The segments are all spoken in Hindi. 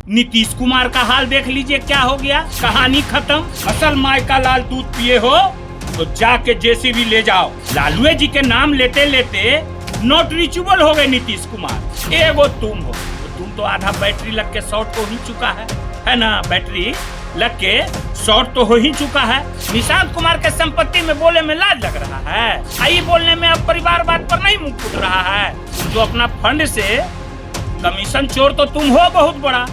नीतीश कुमार का हाल देख लीजिए क्या हो गया, कहानी खत्म। असल मायका लाल दूध पिए हो तो जाके जेसीबी ले जाओ। लालू जी के नाम लेते लेते नॉट रीचेबल हो गए नीतीश कुमार। एगो तुम हो तो तुम तो आधा बैटरी लग के शॉर्ट हो ही चुका है ना, बैटरी लग के शॉर्ट तो हो ही चुका है। निशांत कुमार के संपत्ति में बोले में लाज लग रहा है, आई बोलने में अब परिवारवाद पर नहीं मुंह फूट रहा है। तो अपना फंड से कमीशन चोर तो तुम हो बहुत बड़ा,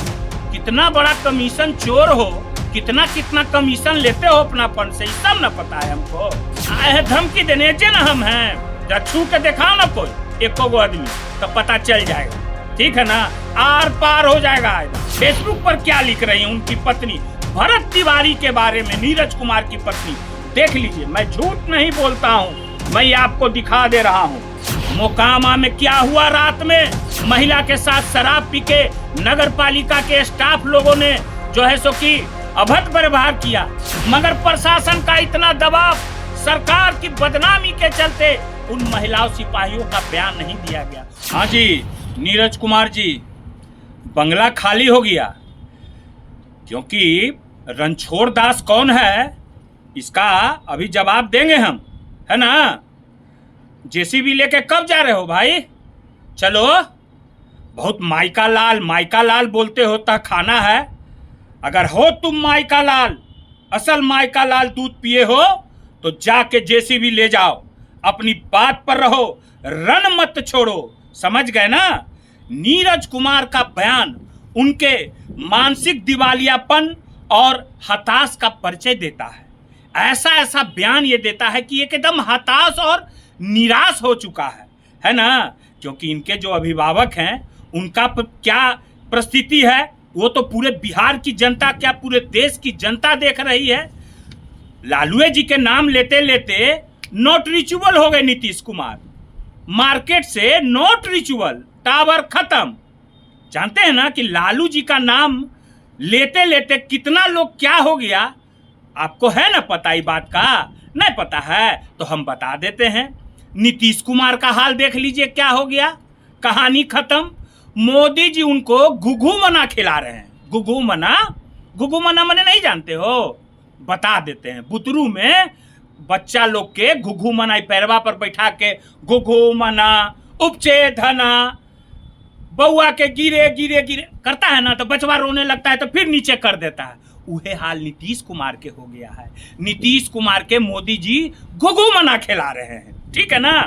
कितना बड़ा कमीशन चोर हो, कितना कितना कमीशन लेते हो अपना फंड से, सब न पता है हमको। आए हैं धमकी देने जे न हम हैं, जरा छू के दिखाओ ना कोई एको गो आदमी तो पता चल जाएगा, ठीक है ना, आर पार हो जाएगा। फेसबुक पर क्या लिख रही है उनकी पत्नी भरत तिवारी के बारे में, नीरज कुमार की पत्नी, देख लीजिए। मैं झूठ नहीं बोलता हूँ, मैं आपको दिखा दे रहा हूँ। मोकामा में क्या हुआ रात में, महिला के साथ शराब पी के नगर पालिका के स्टाफ लोगों ने जो है सो की अभद्र व्यवहार किया, मगर प्रशासन का इतना दबाव, सरकार की बदनामी के चलते उन महिलाओं सिपाहियों का बयान नहीं दिया गया। हाँ जी नीरज कुमार जी, बंगला खाली हो गया क्योंकि रणछोड़ दास कौन है इसका अभी जवाब देंगे हम, है ना। जेसीबी लेके कब जा रहे हो भाई, चलो। बहुत माइका लाल बोलते होता खाना है। अगर हो तुम माइका लाल, असल माइका लाल दूध पिए हो तो जाके जेसीबी ले जाओ, अपनी बात पर रहो, रन मत छोड़ो, समझ गए ना। नीरज कुमार का बयान उनके मानसिक दिवालियापन और हताश का परिचय देता है। ऐसा बयान ये देता है कि एकदम हताश और निराश हो चुका है ना, क्योंकि इनके जो अभिभावक हैं उनका क्या परिस्थिति है वो तो पूरे बिहार की जनता, क्या पूरे देश की जनता देख रही है। लालू जी के नाम लेते लेते नॉट रीचेबल हो गए नीतीश कुमार, मार्केट से नॉट रीचेबल, टावर खत्म। जानते हैं ना कि लालू जी का नाम लेते लेते कितना लोग क्या हो गया, आपको है ना पता ही बात का, नहीं पता है तो हम बता देते हैं। नीतीश कुमार का हाल देख लीजिए क्या हो गया, कहानी खत्म। मोदी जी उनको घुघू मना खिला रहे हैं। घुघू मना मने नहीं जानते हो, बता देते हैं। बुतरू में बच्चा लोग के घुघू मना पैरवा पर बैठा के घुघू मना उपचे धना, बउआ के गिरे गिरे गिरे करता है ना तो बचवा रोने लगता है तो फिर नीचे कर देता है। उहे हाल नीतीश कुमार के हो गया है। नीतीश कुमार के मोदी जी घुघू मना खिला रहे हैं, ठीक है ना।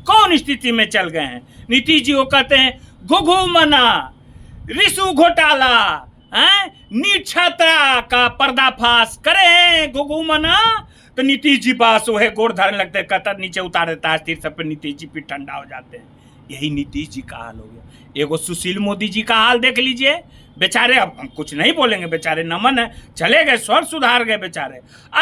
कौन स्थिति में चल गए हैं, नीतीश जी को कहते हैं घुघू मना, रिशु घोटाला, नीट छात्रा का पर्दाफाश करे घुघू मना, तो नीतीश जी पास वह गोड़ धरने लगते हैं, कतर नीचे उतार देता है, सिर सब पे नीतीश जी फिर ठंडा हो जाते हैं। यही नीतीश जी का हाल हो गया। एगो सुशील मोदी जी का हाल देख लीजिए, बेचारे, अब हम कुछ नहीं बोलेंगे, बेचारे नमन है, चले गए, स्वर सुधार गए बेचारे।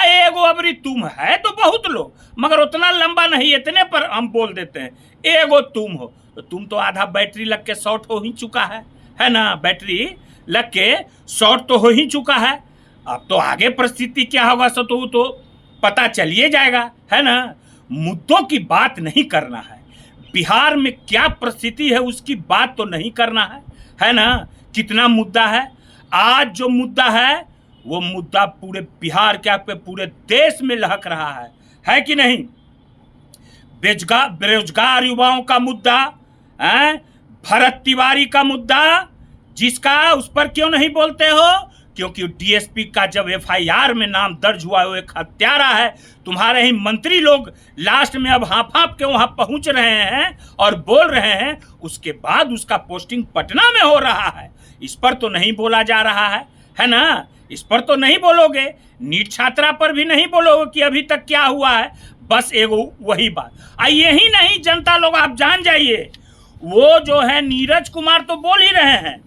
एगो अबरी तुम है तो बहुत लोग, मगर उतना लंबा नहीं, इतने पर हम बोल देते हैं। एगो तुम हो तो तुम तो आधा बैटरी लग के शॉर्ट हो ही चुका है ना, बैटरी लग के शॉर्ट तो हो ही चुका है। अब तो आगे परिस्थिति क्या होगा सो तो पता चलिए जाएगा, है ना। मुद्दों की बात नहीं करना है, बिहार में क्या परिस्थिति है उसकी बात तो नहीं करना है ना। कितना मुद्दा है, आज जो मुद्दा है वो मुद्दा पूरे बिहार क्या पे पूरे देश में लहक रहा है कि नहीं। बेरोजगार युवाओं का मुद्दा, भरत तिवारी का मुद्दा, जिसका उस पर क्यों नहीं बोलते हो, क्योंकि डीएसपी का जब एफआईआर में नाम दर्ज हुआ वो एक हत्यारा है। तुम्हारे ही मंत्री लोग लास्ट में अब हाँफ के वहां पहुंच रहे हैं और बोल रहे हैं, उसके बाद उसका पोस्टिंग पटना में हो रहा है। इस पर तो नहीं बोला जा रहा है ना, इस पर तो नहीं बोलोगे। नीट छात्रा पर भी नहीं बोलोगे कि अभी तक क्या हुआ है, बस एगो वही बात। यही नहीं जनता लोग आप जान जाइए, वो जो है नीरज कुमार तो बोल ही रहे हैं,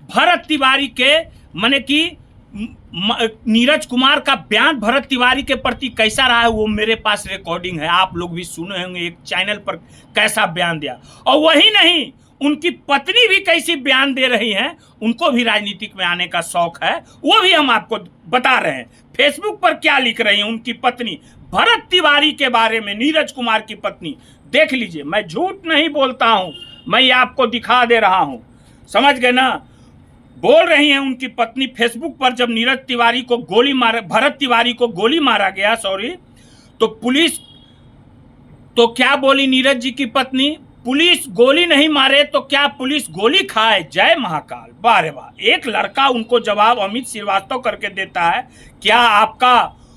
भरत तिवारी के माने कि नीरज कुमार का बयान भरत तिवारी के प्रति कैसा रहा है वो मेरे पास रिकॉर्डिंग है, आप लोग भी सुने होंगे एक चैनल पर कैसा बयान दिया। और वही नहीं, उनकी पत्नी भी कैसी बयान दे रही हैं, उनको भी राजनीतिक में आने का शौक है, वो भी हम आपको बता रहे हैं। फेसबुक पर क्या लिख रही हैं उनकी पत्नी भरत तिवारी के बारे में, नीरज कुमार की पत्नी, देख लीजिए। मैं झूठ नहीं बोलता हूं, मैं आपको दिखा दे रहा हूं, समझ गए ना। बोल रही हैं उनकी पत्नी फेसबुक पर, जब नीरज तिवारी को गोली मार भरत तिवारी को गोली मारा गया, सॉरी, तो पुलिस, तो क्या बोली नीरज जी की पत्नी, पुलिस गोली नहीं मारे तो क्या पुलिस गोली खाए, जय महाकाल। वाह रे वाह। एक लड़का उनको जवाब अमित श्रीवास्तव करके देता है, क्या आपका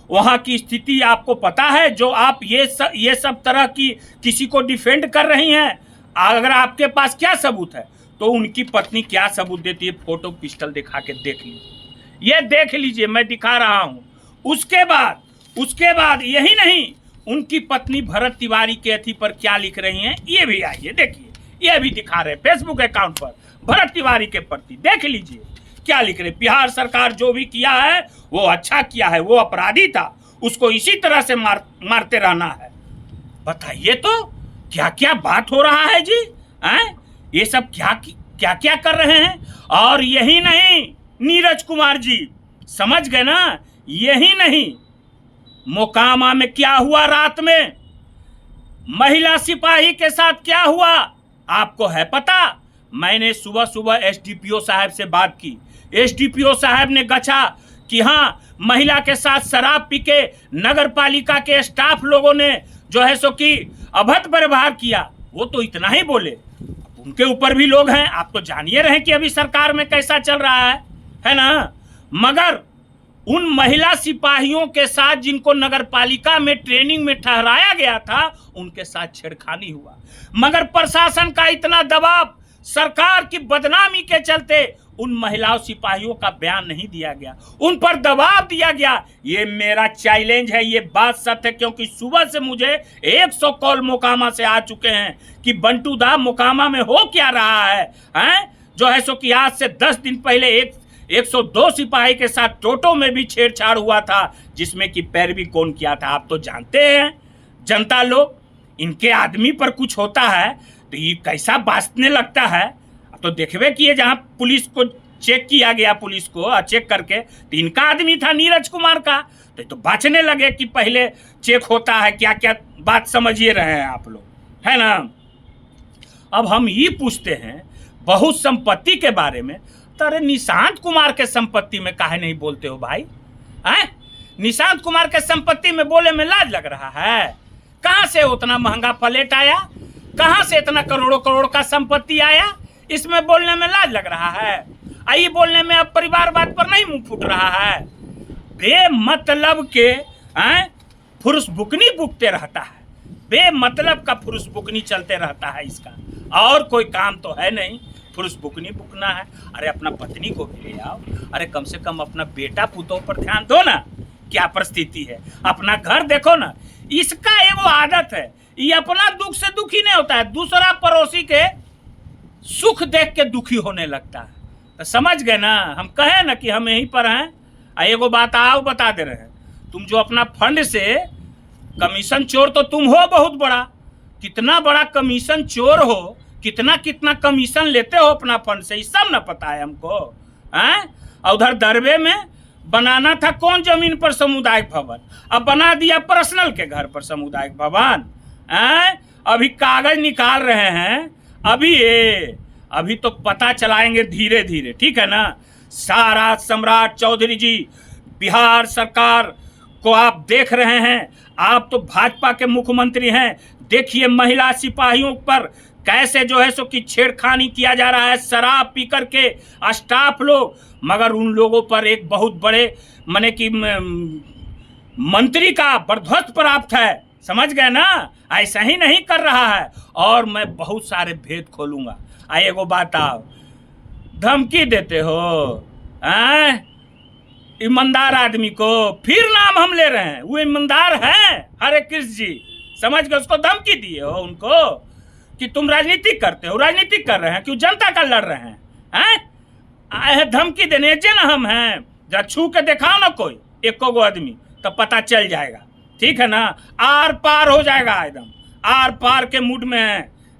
वहां की स्थिति आपको पता है जो आप ये सब तरह की किसी को डिफेंड कर रही हैं, अगर आपके पास क्या सबूत है। तो उनकी पत्नी क्या सबूत देती है, फोटो पिस्टल दिखा के देख लीजिए, ये देख लीजिए, मैं दिखा रहा हूं। उसके बाद यही नहीं, उनकी पत्नी भरत तिवारी के अथी पर क्या लिख रही हैं, ये भी आइए देखिए, ये भी दिखा रहे फेसबुक अकाउंट पर भरत तिवारी के प्रति, देख लीजिए क्या लिख रहे। बिहार सरकार जो भी किया है वो अच्छा किया है, वो अपराधी था, उसको इसी तरह से मारते रहना है। बताइए तो क्या क्या बात हो रहा है जी, हैं? ये सब क्या क्या कर रहे हैं। और यही नहीं नीरज कुमार जी, समझ गए ना, यही नहीं, मोकामा में क्या हुआ रात में, महिला सिपाही के साथ क्या हुआ आपको है पता। मैंने सुबह सुबह एसडीपीओ साहब से बात की, एसडीपीओ साहब ने गछा कि हाँ, महिला के साथ शराब पी के नगर पालिका के स्टाफ लोगों ने जो है सो कि अभद्र व्यवहार किया, वो तो इतना ही बोले। उनके ऊपर भी लोग हैं, आप तो जानिए रहे कि अभी सरकार में कैसा चल रहा है ना। मगर उन महिला सिपाहियों के साथ जिनको नगर पालिका में ट्रेनिंग में ठहराया गया था, उनके साथ छेड़खानी हुआ। मगर प्रशासन का इतना दबाव, सरकार की बदनामी के चलते उन महिलाओं सिपाहियों का बयान नहीं दिया गया, उन पर दबाव दिया गया। ये मेरा चैलेंज है, ये बात सत्य है, क्योंकि सुबह से मुझे 100 कॉल मोकामा से आ चुके हैं कि बंटू दा मोकामा में हो क्या रहा है, हैं? जो है सो कि आज से 10 दिन पहले 102 सिपाही के साथ टोटो में भी छेड़छाड़ हुआ था, जिसमें कि पैरवी कौन किया था आप तो जानते हैं। जनता लोग, इनके आदमी पर कुछ होता है तो ये कैसा बांटने लगता है। अब तो देखबे किए, जहां पुलिस को चेक किया गया, पुलिस को चेक करके, तो इनका आदमी था नीरज कुमार का, तो बाँचने लगे कि पहले चेक होता है, क्या क्या बात समझिए रहे हैं आप लोग, है ना। अब हम ये पूछते हैं बहुत संपत्ति के बारे में, तो अरे निशांत कुमार के संपत्ति में काहे नहीं बोलते हो भाई, हैं? निशांत कुमार के संपत्ति में बोले में लाज लग रहा है। कहां से उतना महंगा फ्लैट आया, कहां से इतना करोड़ों करोड़ का संपत्ति आया, इसमें बोलने में लाज लग रहा है। आई बोलने में अब परिवारवाद पर नहीं मुंह फूट रहा है। बेमतलब के फुरुस बुकनी बुकते रहता है, बेमतलब का फुरुस बुकनी चलते रहता है इसका, और कोई काम तो है नहीं, फुरुस बुकनी बुकना है। अरे अपना पत्नी को भी ले आओ, अरे कम से कम अपना बेटा पुतों पर ध्यान दो ना, क्या परिस्थिति है, अपना घर देखो ना। इसका एगो आदत है, ये अपना दुख से दुखी नहीं होता है, दूसरा पड़ोसी के सुख देख के दुखी होने लगता है। तो समझ गए ना, हम कहे ना कि हम यहीं पर हैं। एगो बात आओ बता दे रहे हैं, तुम जो अपना फंड से कमीशन चोर तो तुम हो बहुत बड़ा, कितना बड़ा कमीशन चोर हो, कितना कितना कमीशन लेते हो अपना फंड से, ये सब ना पता है हमको, हैं? उधर दरबे में बनाना था कौन जमीन पर सामुदायिक भवन, अब बना दिया पर्सनल के घर पर सामुदायिक भवन, हैं? अभी कागज निकाल रहे हैं, अभी तो पता चलाएंगे धीरे धीरे, ठीक है ना। सारा सम्राट चौधरी जी, बिहार सरकार को आप देख रहे हैं, आप तो भाजपा के मुख्यमंत्री हैं, देखिए महिला सिपाहियों पर कैसे जो है सो कि छेड़खानी किया जा रहा है, शराब पी करके स्टाफ लोग। मगर उन लोगों पर एक बहुत बड़े माने कि मंत्री का बर्धस्त प्राप्त है, समझ गए ना, ऐसा ही नहीं कर रहा है। और मैं बहुत सारे भेद खोलूंगा। एगो बात आओ, धमकी देते हो ईमानदार आदमी को, फिर नाम हम ले रहे हैं, वो ईमानदार है हरे कृष्ण जी, समझ गए, उसको धमकी दिए हो उनको कि तुम राजनीति करते हो, राजनीति कर रहे हैं, क्यों जनता का लड़ रहे हैं, आए हैं धमकी देने जे ना हम हैं। जरा छू के दिखाओ ना कोई एको गो आदमी, तो पता चल जाएगा, ठीक है ना, आर पार हो जाएगा, एकदम आर पार के मूड में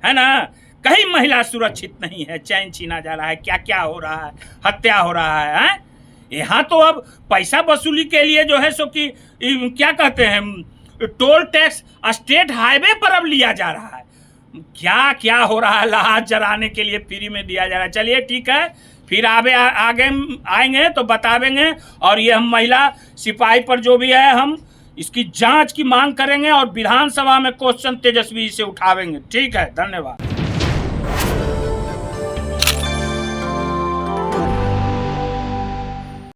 है ना। कहीं महिला सुरक्षित नहीं है, चैन छीना जा रहा है, क्या क्या हो रहा है, हत्या हो रहा है, यहाँ तो अब पैसा वसूली के लिए जो है सो कि क्या कहते हैं, टोल टैक्स स्टेट हाईवे पर अब लिया जा रहा है। क्या क्या हो रहा है, लाश जलाने के लिए फ्री में दिया जा रहा है। चलिए ठीक है, फिर आगे आएंगे तो बतावेंगे। और ये हम महिला सिपाही पर जो भी है हम इसकी जांच की मांग करेंगे और विधानसभा में क्वेश्चन तेजस्वी से उठावेंगे। ठीक है, धन्यवाद।